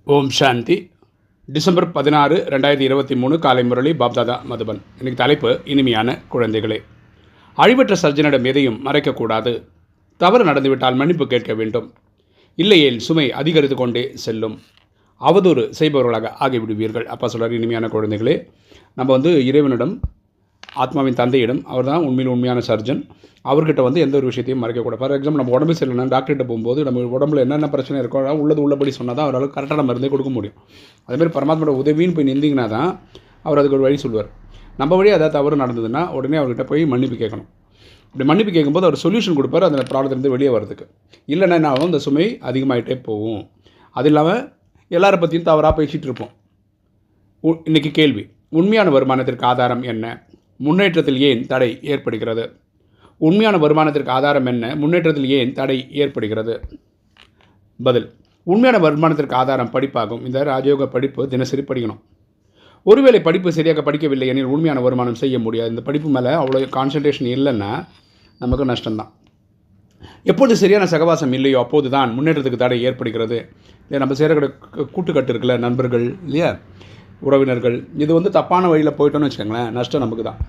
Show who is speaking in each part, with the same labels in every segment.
Speaker 1: ஓம் சாந்தி. December 16, 2023 காலை முரளி பாப்தாதா மதுபன். இன்றைக்கு தலைப்பு இனிமையான குழந்தைகளே. அழிவற்ற சர்ஜனிடம் எதையும் மறைக்கக்கூடாது. தவறு நடந்துவிட்டால் மன்னிப்பு கேட்க வேண்டும். இல்லையேல் சுமை அதிகரித்து கொண்டே செல்லும். அவதூறு செய்பவர்களாக ஆகிவிடுவீர்கள். அப்பா சொல்கிறார், இனிமையான குழந்தைகளே, நம்ம இறைவனிடம், ஆத்மாவின் தந்தையிடம், அவர் தான் உண்மையான சர்ஜன். அவர்கிட்ட எந்த ஒரு விஷயத்தையும் மறைக்கக்கூடாது. ஃபார் எக்ஸாம்பிள், நம்ம உடம்பு சரியில்லைனா டாக்டர்கிட்ட போகும்போது நம்ம உடம்புல என்னென்ன பிரச்சனை இருக்கோ உள்ளது உள்ளபடி சொன்னால் தான் அவரால் கரெக்டான மருந்தே கொடுக்க முடியும். அதேமாதிரி பரமாத்மாவோட உதவின்னு போய் நின்றீங்கன்னா தான் அவர் அதுக்கு ஒரு வழி சொல்லுவார். நம்ம வழி ஏதாவது தவறு நடந்ததுன்னா உடனே அவர்கிட்ட போய் மன்னிப்பு கேட்கணும். அப்படி மன்னிப்பு கேட்கும்போது அவர் சொல்யூஷன் கொடுப்பார் அந்த ப்ராப்ளத்துலேருந்து வெளியே வரதுக்கு. இல்லைன்னா என்ன ஆகும், இந்த சுமை அதிகமாகிட்டே போகும். அது இல்லாமல் எல்லாரை பற்றியும் தவறாக பேசிகிட்டு இருப்போம். இன்றைக்கி கேள்வி, உண்மையான வருமானத்திற்கு ஆதாரம் என்ன? முன்னேற்றத்தில் ஏன் தடை ஏற்படுகிறது? உண்மையான வருமானத்திற்கு ஆதாரம் என்ன? முன்னேற்றத்தில் ஏன் தடை ஏற்படுகிறது? பதில், உண்மையான வருமானத்திற்கு ஆதாரம் படிப்பாகும். இந்த ராஜயோக படிப்பு தினசரி படிக்கணும். ஒருவேளை படிப்பு சரியாக படிக்கவில்லை எனில் உண்மையான வருமானம் செய்ய முடியாது. இந்த படிப்பு மேலே அவ்வளோ கான்சன்ட்ரேஷன் இல்லைன்னா நமக்கு நஷ்டம்தான். எப்போது சரியான சகவாசம் இல்லையோ அப்போது தான் முன்னேற்றத்துக்கு தடை ஏற்படுகிறது. நம்ம சேரக்கூட கூட்டுக்கட்டு இருக்குல்ல, நண்பர்கள் இல்லையா, உறவினர்கள், இது தப்பான வழியில் போயிட்டோன்னு வச்சுக்கோங்களேன், நஷ்டம் நமக்கு தான்.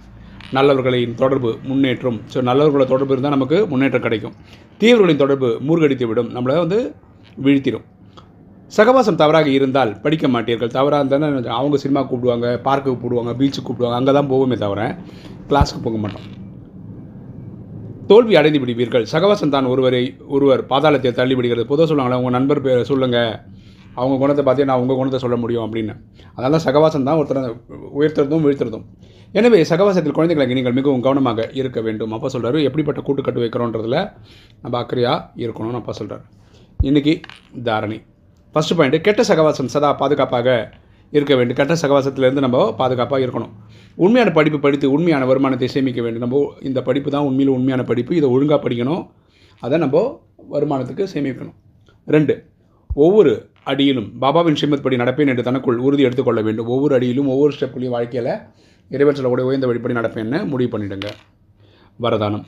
Speaker 1: நல்லவர்களின் தொடர்பு முன்னேற்றம். ஸோ நல்லவர்களோட தொடர்பு இருந்தால் நமக்கு முன்னேற்றம் கிடைக்கும். தீவிரர்களின் தொடர்பு மூழ்கடித்து விடும், நம்மளை வீழ்த்திடும். சகவாசம் தவறாக இருந்தால் படிக்க மாட்டீர்கள். தவறாக இருந்தால் அவங்க சினிமா கூப்பிடுவாங்க, பார்க்குக்கு கூப்பிடுவாங்க, பீச்சுக்கு கூப்பிடுவாங்க, அங்கே தான் போவோமே தவிர கிளாஸுக்கு போக மாட்டோம். தோல்வி அடைந்து விடுவீர்கள். சகவாசம் தான் ஒருவர் பாதாளத்தை தள்ளி விடுகிறது. பொதுவாக சொல்லுவாங்களே, உங்கள் நண்பர் பேர் சொல்லுங்கள், அவங்க குணத்தை பார்த்தே நான் உங்கள் குணத்தை சொல்ல முடியும் அப்படின்னு. அதனால சகவாசம் தான் ஒருத்தரை உயர்த்துறதும் வீழ்த்துறதும். எனவே சகவாசத்தில் குழந்தைகளுக்கு நீங்கள் மிகவும் கவனமாக இருக்க வேண்டும். அப்பா சொல்கிறாரு, எப்படிப்பட்ட கூட்டு கட்டு வைக்கிறோன்றதில் நம்ம அக்கறையாக இருக்கணும்னு அப்பா சொல்கிறார். இன்றைக்கி தாரணி ஃபஸ்ட்டு பாயிண்ட்டு, கெட்ட சகவாசம் சதா பாதுகாப்பாக இருக்க வேண்டும். கெட்ட சகவாசத்திலேருந்து நம்ம பாதுகாப்பாக இருக்கணும். உண்மையான படிப்பு படித்து உண்மையான வருமானத்தை சேமிக்க வேண்டும். நம்ம இந்த படிப்பு தான் உண்மையில் உண்மையான படிப்பு. இதை ஒழுங்காக படிக்கணும். அதை நம்ம வருமானத்துக்கு சேமிக்கணும். 2, ஒவ்வொரு அடியிலும் பாபாவின் ஸ்ரீமத் படி நடப்பேன் என்று தனக்குள் உறுதி எடுத்துக்கொள்ள வேண்டும். ஒவ்வொரு அடியிலும் ஒவ்வொரு ஸ்டெப்லையும் வாழ்க்கையில் இறைவன் சொல்லக்கூடிய உயர்ந்த வழிப்படி நடப்பேன்னு முடிவு பண்ணிவிடுங்க. வரதானம்,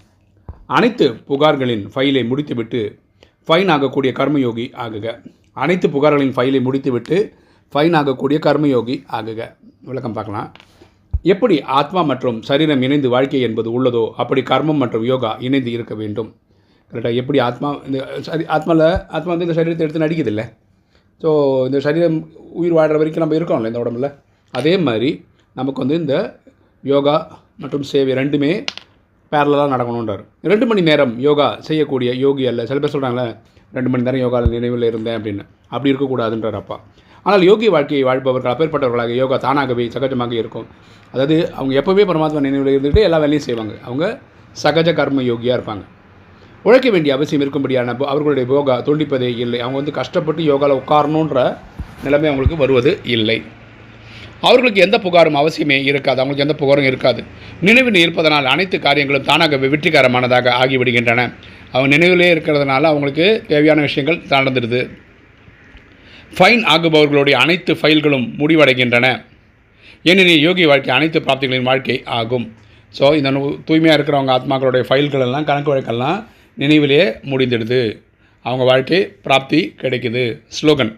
Speaker 1: அனைத்து புகார்களின் ஃபைலை முடித்துவிட்டு ஃபைன் ஆகக்கூடிய கர்மயோகி ஆகுக. அனைத்து புகார்களின் ஃபைலை முடித்துவிட்டு ஃபைன் ஆகக்கூடிய கர்மயோகி ஆகுக. விளக்கம் பார்க்கலாம். எப்படி ஆத்மா மற்றும் சரீரம் இணைந்து வாழ்க்கை என்பது உள்ளதோ அப்படி கர்மம் மற்றும் யோகா இணைந்து இருக்க வேண்டும். கரெக்டாக? எப்படி ஆத்மா ஆத்மா இந்த சரீரத்தை எடுத்து நடிக்குதில்லை. ஸோ இந்த சரீரம் உயிர் வாழ்கிற வரைக்கும் நம்ம இருக்கோம்ல இந்த உடம்புல. அதே மாதிரி நமக்கு இந்த யோகா மற்றும் சேவை ரெண்டுமே பேரலாக நடக்கணுன்றார். 2 மணி நேரம் யோகா செய்யக்கூடிய யோகி அல்ல. சில பேர் சொல்கிறாங்களே, 2 மணி நேரம் யோகா நினைவில் இருந்தேன் அப்படின்னு. அப்படி இருக்கக்கூடாதுன்றார் அப்பா. ஆனால் யோகி வாழ்க்கையை வாழ்பவர்கள் அப்பேற்பட்டவர்களாக யோகா தானாகவே சகஜமாக இருக்கும். அதாவது அவங்க எப்போவே பரமாத்மா நினைவில் இருந்துக்கிட்டு எல்லா வேலையும் செய்வாங்க. அவங்க சகஜ கர்ம யோகியாக இருப்பாங்க. உழைக்க வேண்டிய அவசியம் இருக்கும்படியான அவர்களுடைய யோகா துண்டிப்பதே இல்லை. அவங்க கஷ்டப்பட்டு யோகாவில் உட்காரணுன்ற நிலைமை அவங்களுக்கு வருவது இல்லை. அவர்களுக்கு எந்த புகாரும் அவசியமே இருக்காது. அவங்களுக்கு எந்த புகாரும் இருக்காது. நினைவில் இருப்பதனால் அனைத்து காரியங்களும் தானாகவே வெற்றிகரமானதாக ஆகிவிடுகின்றன. அவங்க நினைவிலே இருக்கிறதுனால அவங்களுக்கு தேவையான விஷயங்கள் நடந்துடுது. ஃபைன் ஆகுபவர்களுடைய அனைத்து ஃபைல்களும் முடிவடைகின்றன. ஏனெனில் யோகி வாழ்க்கை அனைத்து பிராப்திகளின் வாழ்க்கை ஆகும். ஸோ இந்த தூய்மையாக இருக்கிறவங்க ஆத்மாக்களுடைய ஃபைல்கள் எல்லாம், கணக்கு வழக்கெல்லாம் நினைவிலே முடிந்துடுது. அவங்க வாழ்க்கை பிராப்தி கிடைக்குது. ஸ்லோகன்,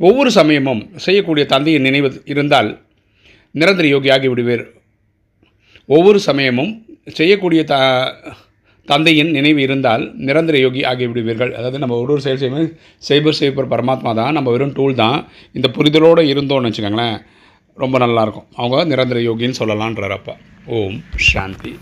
Speaker 1: ஒவ்வொரு சமயமும் செய்யக்கூடிய தந்தையின் நினைவு இருந்தால் நிரந்தர யோகி ஆகிவிடுவீர். ஒவ்வொரு சமயமும் செய்யக்கூடிய தந்தையின் நினைவு இருந்தால் நிரந்தர யோகி ஆகிவிடுவீர்கள். அதாவது நம்ம ஒரு செயல் செய்பவர் பரமாத்மா தான், நம்ம வெறும் டூல் தான். இந்த புரிதலோடு இருந்தோன்னு வச்சுக்கோங்களேன், ரொம்ப நல்லாயிருக்கும். அவங்க நிரந்தர யோகின்னு சொல்லலான்றார் அப்பா. ஓம் சாந்தி.